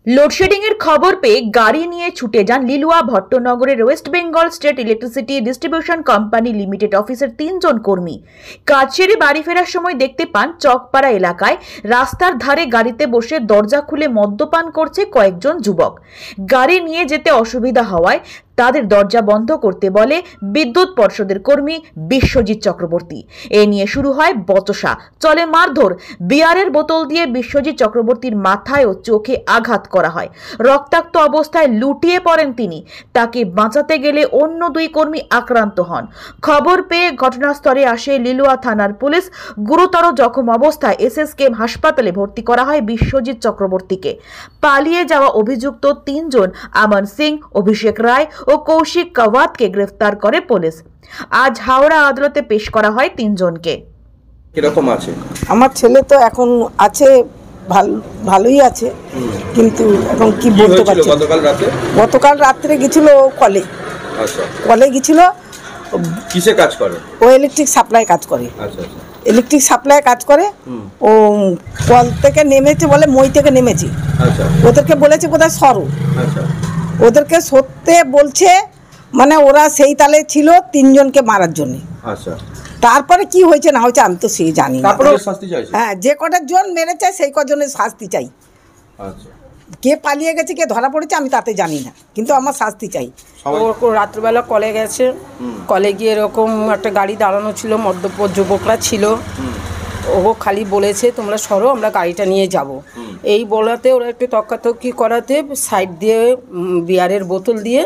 লোডশেডিংয়ের খবর পেয়ে গাড়ি নিয়ে ছুটে যান লিলুয়া ভট্টনগরের west Bengal state electricity distribution company limited অফিসের 3 জন কর্মী। কাজ সেরে বাড়ি ফেরার সময় দেখতে পান চকপাড়া এলাকায় রাস্তার ধারে গাড়িতে বসে দরজা খুলে মদ্যপান করছে কয়েকজন যুবক। গাড়ি নিয়ে যেতে অসুবিধা হওয়ায় তাদের দরজা বন্ধ করতে বলে বিদ্যুৎ পর্ষদের কর্মী বিশ্বজিৎ চক্রবর্তী। এ নিয়ে শুরু হয় বচসা, চলে মারধর। বিয়ারের বোতল দিয়ে বিশ্বজিৎ চক্রবর্তীর মাথায় ও চোখে আঘাত করা হয়। রক্তাক্ত অবস্থায় লুটিয়ে পড়েন তিনি। তাকে বাঁচাতে গেলে অন্য 2 কর্মী আক্রান্ত হন। খবর পেয়ে ঘটনাস্থলে আসে লিলুয়া থানার পুলিশ। গুরুতর জখম অবস্থায় এসএসকেএম হাসপাতালে ভর্তি করা হয় বিশ্বজিৎ চক্রবর্তীকে। পালিয়ে যাওয়া অভিযুক্ত 3 জন আমন সিং, অভিষেক রায় ও কৌশিক কাওয়াতকে গ্রেফতার করে পুলিশ। আজ হাওড়া আদালতে পেশ করা হয় 3 জনকে। কিরকম আছে? আমার ছেলে তো এখন আছে, ভালোই আছে, কিন্তু এখন কি বলতে পারছি। গতকাল রাত্রে গেছিল কলে। আচ্ছা, কলে গেছিল। কিসে কাজ করে? ও ইলেকট্রিক সাপ্লাই কাজ করে। আচ্ছা আচ্ছা, ইলেকট্রিক সাপ্লাই কাজ করে। ও কল থেকে নেমেছে, বলে মই থেকে নেমেছি। আচ্ছা, ওদেরকে বলেছে কোথায় সরো। আচ্ছা, ওদেরকে সরতে বলছে, মানে ওরা সেই তালে ছিল 3 জনকে মারার জন্য। আচ্ছা, তারপরে কি হয়েছে না হয়েছে আমি তো সেই জানি না। তারপরে শাস্তি চাইছে? হ্যাঁ, যে কটা জন মেরেছে সেই কজনের শাস্তি চাই। আচ্ছা, কে পালিয়ে গেছে, কে ধরা পড়েছে আমি তাতে জানি না, কিন্তু আমার শাস্তি চাই। ও রাত্রিবেলা কলে গেছে। কলে গিয়ে এরকম একটা গাড়ি দাঁড়ানো ছিল, মদ্যপ যুবকরা ছিল। ও খালি বলেছে তোমরা সরো, আমরা গাড়িটা নিয়ে যাব। এই বলাতে ওরা একটু তর্কাতর্কি করাতে সাইড দিয়ে বিয়ারের বোতল দিয়ে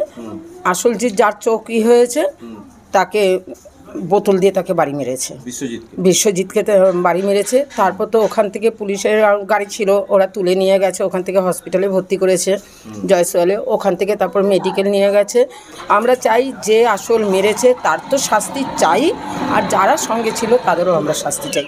আসল যে যার চোখ হয়েছে তাকে বোতল দিয়ে তাকে বাড়ি মেরেছে। বিশ্বজিৎকে বাড়ি মেরেছে। তারপর তো ওখান থেকে পুলিশের গাড়ি ছিল, ওরা তুলে নিয়ে গেছে, ওখান থেকে হসপিটালে ভর্তি করেছে জয়সওয়ালে। ওখান থেকে তারপর মেডিকেল নিয়ে গেছে। আমরা চাই যে আসল মেরেছে তার তো শাস্তি চাই, আর যারা সঙ্গে ছিল তাদেরও আমরা শাস্তি চাই।